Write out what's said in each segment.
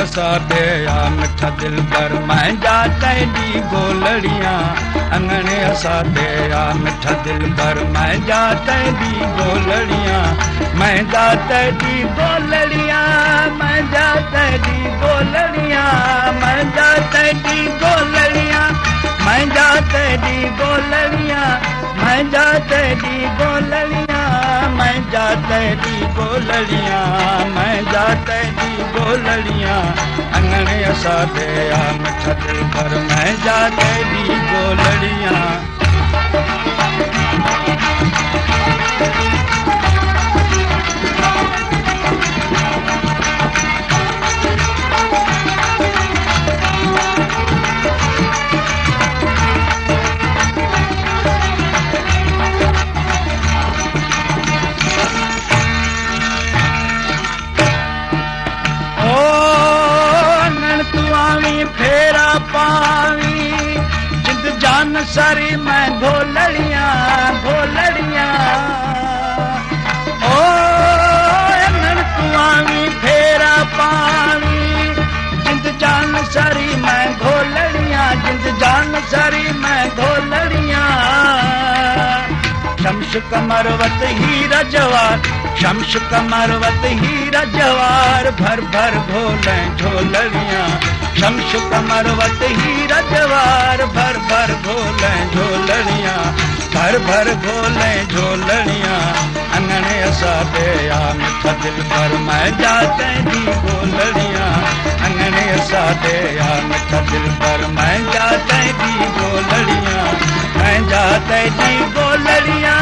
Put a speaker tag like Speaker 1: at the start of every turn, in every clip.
Speaker 1: सादे या मिठा दिल पर मैं जाते दी गोलड़ियाँ अंगने सादे या मिठा दिल पर मैं जाते दी गोलड़ियाँ मैं जाते दी गोलड़ियाँ मैं जाते दी गोलड़ियाँ मैं जाते दी गोलड़ियाँ मैं जाते दी गोलड़ियाँ मैं जाते दी गोलड़ियाँ मैं जाते दी गोलड़ियाँ मैं जाते दी गोलड़ियाँ अंगने सादे या मिठा दिल पर मैं जाते दी गोलड़ियाँ फेरा पावी जिंद जान सारी मैं घोलड़ियाँ घोलड़ियाँ ओ ननकुआवी फेरा पावी जिंद जान सारी मैं घोलड़ियाँ जिंद जान सारी मैं घोलड़ियाँ शम्स कमरवत हीरा जवार शम्स कमरवत हीरा जवार भर भर घोले झोलड़ियाँ शम्स कमरवत हीरा जवार भर भर घोले झोलड़ियाँ भर भर घोले झोलड़ियाँ अंगने सादे या मिठा दिल पर मैं जाते दी गोलड़ियाँ अंगने सादे या मिठा दिल पर मैं जाते दी गोलड़ियाँ मैं जाते दी गोलड़ियाँ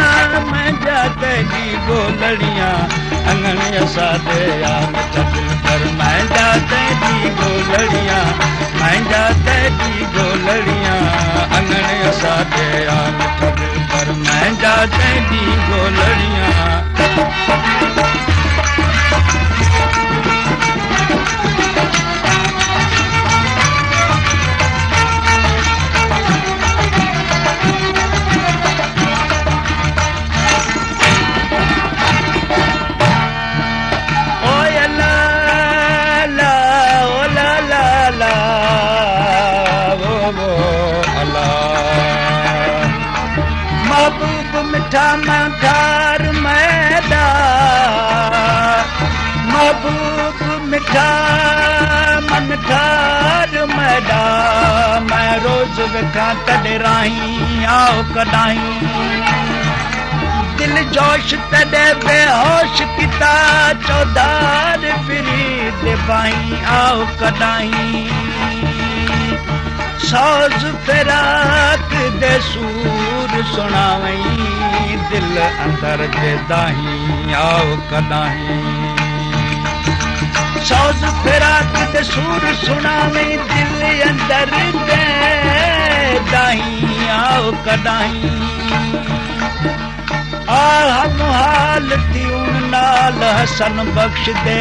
Speaker 1: मैं जाते दी गोलड़ियाँ अंगने सादे या मिठा दिल पर मैं जाते दी गोलड़ियाँ मैं जाते दी गोलड़ियाँ अंगने सादे या मिठा दिल पर मैं जाते दी गोलड़ियाँ मिठा मठार मैदा महबूब मिठा मठार मैदा मैं रोज वेखा तॾहिं राही आओ कॾाहीं दिल जोश तॾहिं बेहोश किता चौधार फिरी दिबाहीं आओ कॾाहीं साज़ फिराक दे सूर सुनावई दिल अंदर जे दाहीं आओ कॾाहीं साज़ फिराक दे सूर सुनावई दिल अंदर जे दाहीं आओ कॾाहीं आह मुहाल तियूं नाल हसन बख्श दे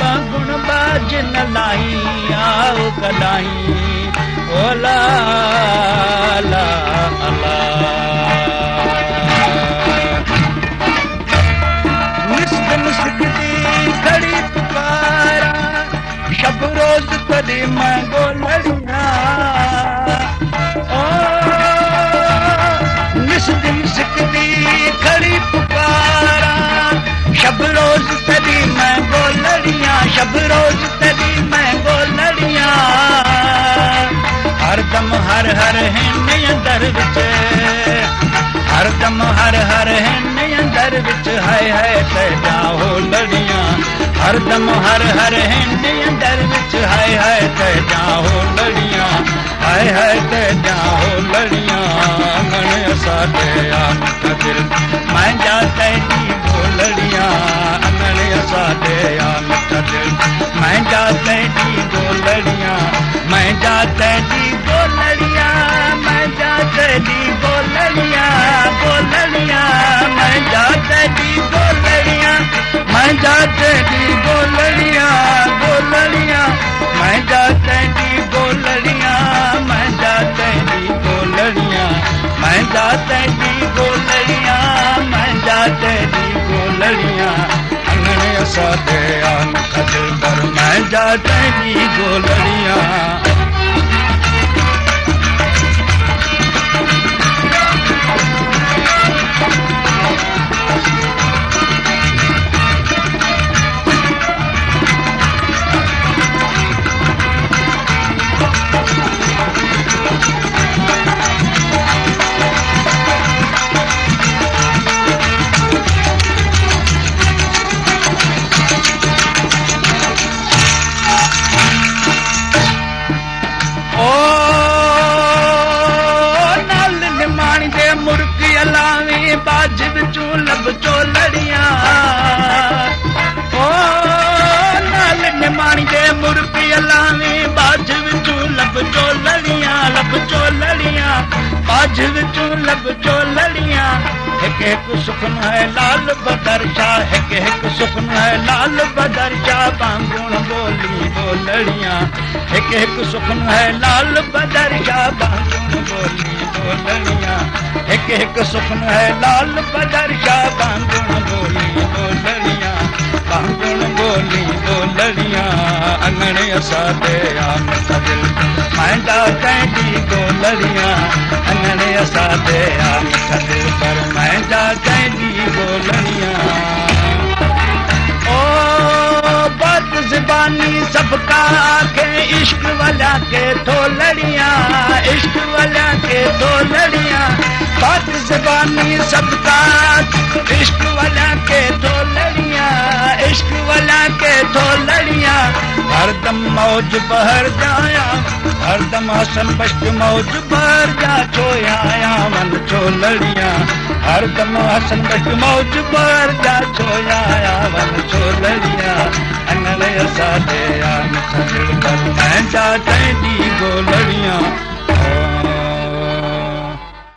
Speaker 1: बगुण बाज न लाई आओ कॾाहीं ओ ला ला अला निस्क निस्कती घड़ी पुकारा शब रोज तॾहिं मैं गोलड़ियाँ ओ निस्क निस्कती घड़ी पुकारा शब रोज तॾहिं मैं गोलड़ियाँ शब रोज तॾहिं मैं गोलड़ियाँ हरदम हर हर हिन अंदर विच हरदम हर हर हिन अंदर विच हाय हाय तेजा हो लड़ियाँ हरदम हर हर हिन अंदर विच हाय हाय तेजा हो लड़ियाँ हाय हाय तेजा हो लड़ियाँ अंगने सादे या मिठा दिल मैं जाते दी गोलड़ियाँ अंगने सादे या मिठा दिल मैं जाते दी गोलड़ियाँ मैं जाते दी गोलड़ियाँ मैं जाते दी गोलड़ियाँ गोलड़ियाँ मैं जाते दी गोलड़ियाँ मैं जाते दी गोलड़ियाँ गोलड़ियाँ मैं जाते दी गोलड़ियाँ मैं जाते दी गोलड़ियाँ मैं जाते दी गोलड़ियाँ तेरी गोलड़ियां। बाज विचों लब चोलड़ियां, ओ नाल निमाणी दे मुर्गी अलावी बाज विचों लब चोलड़ियां, लब चोलड़ियां, बाज विचों लब चोलड़ियां। हिक हिक सुखन है लाल बदरशा, हिक हिक सुखन है लाल बदरशा, बांगुण बोली बोलड़ियां। हिक हिक सुखन है लाल बदरशा, बांगुण बोली बोलड़ियां। हिक हिक सुखन है लाल बदरशा, बांगुण बोली बोलड़ियां, बांगुण बोली बोलड़ियां। अंगणे असादे आम सदिल मांडा कैंडी गोलड़ियां, अंगणे असादे आम सदिल पर मांडा कैंडी गोलड़ियां। ओ बात ज़बानी सबका आखे इश्क वाला के थोलड़ियां, इश्क वाला के थोलड़ियां। बात ज़बानी सबका इश्क वाला के थोलड़ियां, इश्क वाला के थोलड़ियां। हरदम मौज बहर जाया, हरदम हसन बश्त मौज बहर जा, छोया मन छोलड़ियां। हरदम हसन बश्त मौज बहर जा, छोया मन छोलड़ियां। अंगणे असादे आन सदिल पर मैं जा तेरी गोल